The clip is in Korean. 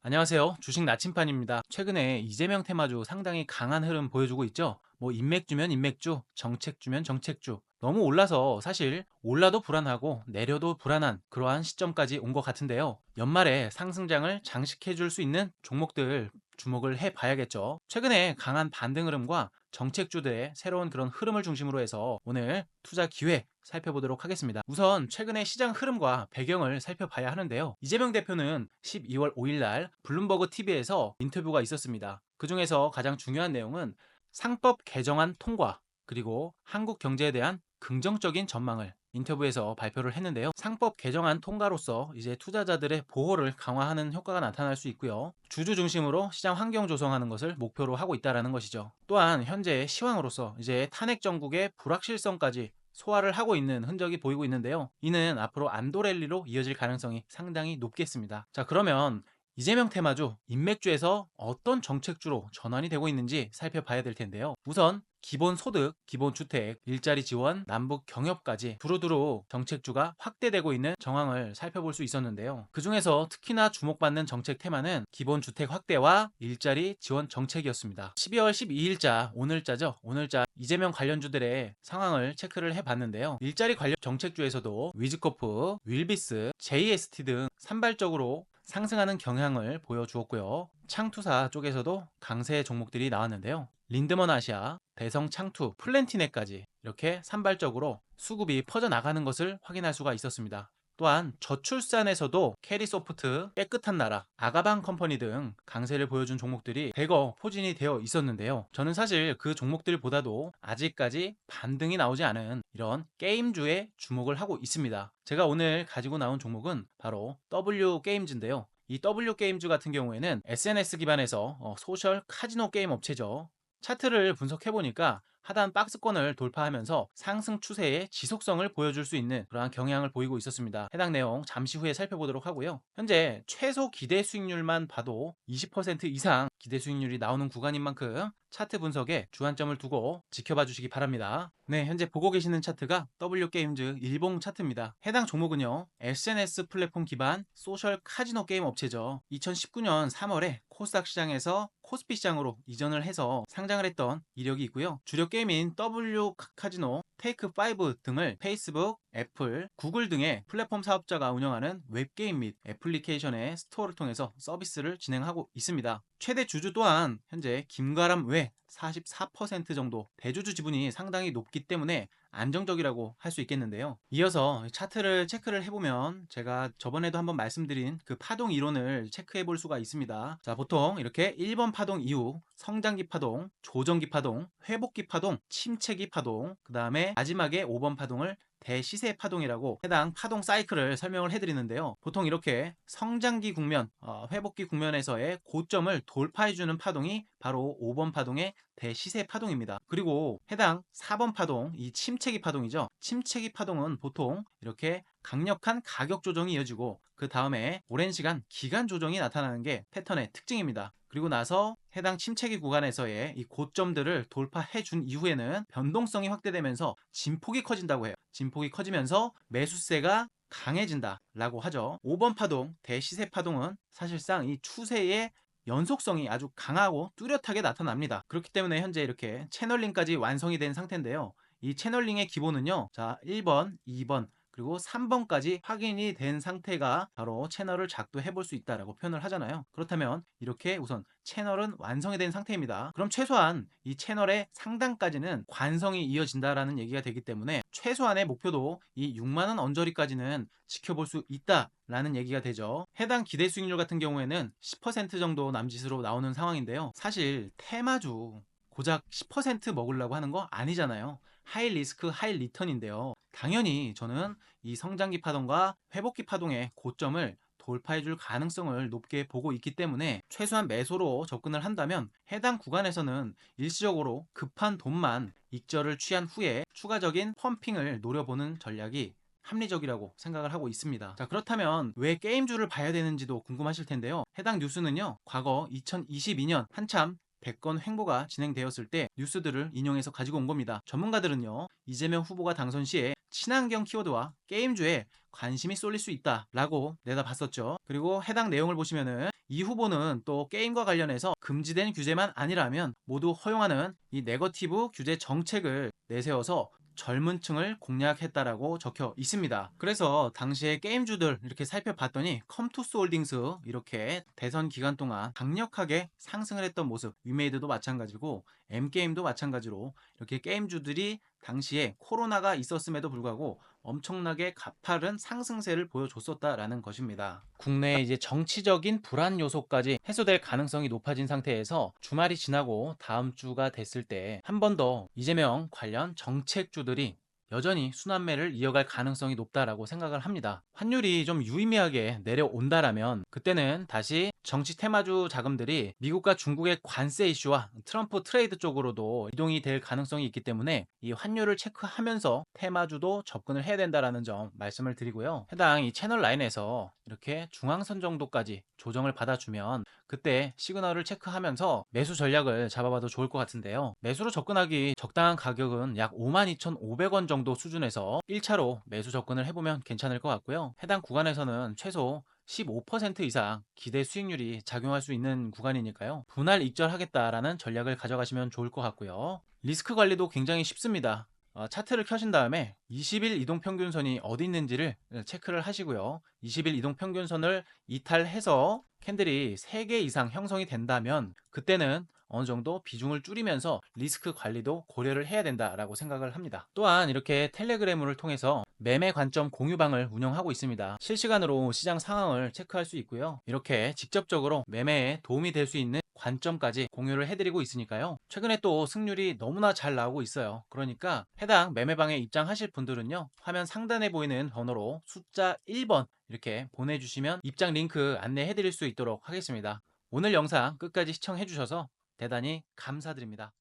안녕하세요. 주식 나침판입니다. 최근에 이재명 테마주 상당히 강한 흐름 보여주고 있죠. 인맥주면 인맥주, 정책주면 정책주. 너무 올라서 사실 올라도 불안하고 내려도 불안한 그러한 시점까지 온 것 같은데요. 연말에 상승장을 장식해 줄 수 있는 종목들 주목을 해 봐야겠죠. 최근에 강한 반등 흐름과 정책주들의 새로운 그런 흐름을 중심으로 해서 오늘 투자 기회 살펴보도록 하겠습니다. 우선 최근의 시장 흐름과 배경을 살펴봐야 하는데요. 이재명 대표는 12월 5일 날 블룸버그 TV에서 인터뷰가 있었습니다. 그 중에서 가장 중요한 내용은 상법 개정안 통과 그리고 한국 경제에 대한 긍정적인 전망을 인터뷰에서 발표를 했는데요. 상법 개정안 통과로서 이제 투자자들의 보호를 강화하는 효과가 나타날 수 있고요. 주주 중심으로 시장 환경 조성하는 것을 목표로 하고 있다는 것이죠. 또한 현재 시황으로서 이제 탄핵 정국의 불확실성까지 소화를 하고 있는 흔적이 보이고 있는데요. 이는 앞으로 안도 랠리로 이어질 가능성이 상당히 높겠습니다. 자, 그러면 이재명 테마주, 인맥주에서 어떤 정책주로 전환이 되고 있는지 살펴봐야 될 텐데요. 우선 기본소득, 기본주택, 일자리 지원, 남북 경협까지 두루두루 정책주가 확대되고 있는 정황을 살펴볼 수 있었는데요. 그 중에서 특히나 주목받는 정책 테마는 기본주택 확대와 일자리 지원 정책이었습니다. 12월 12일자, 오늘자죠. 오늘자 이재명 관련주들의 상황을 체크를 해봤는데요. 일자리 관련 정책주에서도 위즈코프, 윌비스, JST 등 산발적으로 상승하는 경향을 보여주었고요. 창투사 쪽에서도 강세 종목들이 나왔는데요. 린드먼 아시아, 대성 창투, 플랜티네까지 이렇게 산발적으로 수급이 퍼져나가는 것을 확인할 수가 있었습니다. 또한 저출산에서도 캐리소프트, 깨끗한 나라, 아가방 컴퍼니 등 강세를 보여준 종목들이 대거 포진이 되어 있었는데요. 저는 사실 그 종목들보다도 아직까지 반등이 나오지 않은 이런 게임주에 주목을 하고 있습니다. 제가 오늘 가지고 나온 종목은 바로 W게임즈인데요. 이 W게임즈 같은 경우에는 SNS 기반에서 소셜 카지노 게임 업체죠. 차트를 분석해보니까 하단 박스권을 돌파하면서 상승 추세의 지속성을 보여줄 수 있는 그러한 경향을 보이고 있었습니다. 해당 내용 잠시 후에 살펴보도록 하고요. 현재 최소 기대 수익률만 봐도 20% 이상 기대 수익률이 나오는 구간인 만큼 차트 분석에 주안점을 두고 지켜봐 주시기 바랍니다. 네, 현재 보고 계시는 차트가 W게임즈 일봉 차트입니다. 해당 종목은요, SNS 플랫폼 기반 소셜 카지노 게임 업체죠. 2019년 3월에 코스닥 시장에서 코스피 시장으로 이전을 해서 상장을 했던 이력이 있고요. 주력 게임인 W 카지노, 테이크 5 등을 페이스북, 애플, 구글 등의 플랫폼 사업자가 운영하는 웹게임 및 애플리케이션의 스토어를 통해서 서비스를 진행하고 있습니다. 최대 주주 또한 현재 김가람 외 44% 정도 대주주 지분이 상당히 높기 때문에 안정적이라고 할 수 있겠는데요. 이어서 차트를 체크를 해보면 제가 저번에도 한번 말씀드린 그 파동 이론을 체크해 볼 수가 있습니다. 자, 보통 이렇게 1번 파동 이후 성장기 파동, 조정기 파동, 회복기 파동, 침체기 파동, 그 다음에 마지막에 5번 파동을 대시세 파동이라고 해당 파동 사이클을 설명을 해드리는데요. 보통 이렇게 성장기 국면, 회복기 국면에서의 고점을 돌파해주는 파동이 바로 5번 파동의 대시세 파동입니다. 그리고 해당 4번 파동, 이 침체기 파동이죠. 침체기 파동은 보통 이렇게 강력한 가격 조정이 이어지고 그 다음에 오랜 시간 기간 조정이 나타나는 게 패턴의 특징입니다. 그리고 나서 해당 침체기 구간에서의 이 고점들을 돌파해 준 이후에는 변동성이 확대되면서 진폭이 커진다고 해요. 진폭이 커지면서 매수세가 강해진다 라고 하죠. 5번 파동, 대시세 파동은 사실상 이 추세의 연속성이 아주 강하고 뚜렷하게 나타납니다. 그렇기 때문에 현재 이렇게 채널링까지 완성이 된 상태인데요. 이 채널링의 기본은요. 자, 1번, 2번, 그리고 3번까지 확인이 된 상태가 바로 채널을 작동해 볼 수 있다라고 표현을 하잖아요. 그렇다면 이렇게 우선 채널은 완성이 된 상태입니다. 그럼 최소한 이 채널의 상단까지는 관성이 이어진다라는 얘기가 되기 때문에 최소한의 목표도 이 6만원 언저리까지는 지켜볼 수 있다라는 얘기가 되죠. 해당 기대 수익률 같은 경우에는 10% 정도 남짓으로 나오는 상황인데요. 사실 테마주 고작 10% 먹으려고 하는 거 아니잖아요. 하이 리스크 하이 리턴인데요. 당연히 저는 이 성장기 파동과 회복기 파동의 고점을 돌파해줄 가능성을 높게 보고 있기 때문에 최소한 매수로 접근을 한다면 해당 구간에서는 일시적으로 급한 돈만 익절을 취한 후에 추가적인 펌핑을 노려보는 전략이 합리적이라고 생각을 하고 있습니다. 자, 그렇다면 왜 게임주를 봐야 되는지도 궁금하실 텐데요. 해당 뉴스는요, 과거 2022년 한참 대권 횡보가 진행되었을 때 뉴스들을 인용해서 가지고 온 겁니다. 전문가들은요, 이재명 후보가 당선 시에 친환경 키워드와 게임주에 관심이 쏠릴 수 있다라고 내다봤었죠. 그리고 해당 내용을 보시면은 이 후보는 또 게임과 관련해서 금지된 규제만 아니라면 모두 허용하는 이 네거티브 규제 정책을 내세워서 젊은 층을 공략했다라고 적혀 있습니다. 그래서 당시에 게임주들 이렇게 살펴봤더니 컴투스 홀딩스 이렇게 대선 기간 동안 강력하게 상승을 했던 모습, 위메이드도 마찬가지고 M게임도 마찬가지로 이렇게 게임주들이 당시에 코로나가 있었음에도 불구하고 엄청나게 가파른 상승세를 보여줬었다라는 것입니다. 국내에 이제 정치적인 불안 요소까지 해소될 가능성이 높아진 상태에서 주말이 지나고 다음 주가 됐을 때 한 번 더 이재명 관련 정책주들이 여전히 순환매를 이어갈 가능성이 높다라고 생각을 합니다. 환율이 좀 유의미하게 내려온다라면 그때는 다시 정치 테마주 자금들이 미국과 중국의 관세 이슈와 트럼프 트레이드 쪽으로도 이동이 될 가능성이 있기 때문에 이 환율을 체크하면서 테마주도 접근을 해야 된다라는 점 말씀을 드리고요. 해당 이 채널 라인에서 이렇게 중앙선 정도까지 조정을 받아주면 그때 시그널을 체크하면서 매수 전략을 잡아봐도 좋을 것 같은데요. 매수로 접근하기 적당한 가격은 약 52,500원 정도 수준에서 1차로 매수 접근을 해보면 괜찮을 것 같고요. 해당 구간에서는 최소 15% 이상 기대 수익률이 작용할 수 있는 구간이니까요. 분할 익절하겠다라는 전략을 가져가시면 좋을 것 같고요. 리스크 관리도 굉장히 쉽습니다. 차트를 켜신 다음에 20일 이동평균선이 어디 있는지를 체크를 하시고요. 20일 이동평균선을 이탈해서 캔들이 3개 이상 형성이 된다면 그때는 어느 정도 비중을 줄이면서 리스크 관리도 고려를 해야 된다라고 생각을 합니다. 또한 이렇게 텔레그램을 통해서 매매 관점 공유방을 운영하고 있습니다. 실시간으로 시장 상황을 체크할 수 있고요. 이렇게 직접적으로 매매에 도움이 될 수 있는 관점까지 공유를 해드리고 있으니까요. 최근에 또 승률이 너무나 잘 나오고 있어요. 그러니까 해당 매매방에 입장하실 분들은요. 화면 상단에 보이는 번호로 숫자 1번 이렇게 보내주시면 입장 링크 안내해드릴 수 있도록 하겠습니다. 오늘 영상 끝까지 시청해주셔서 대단히 감사드립니다.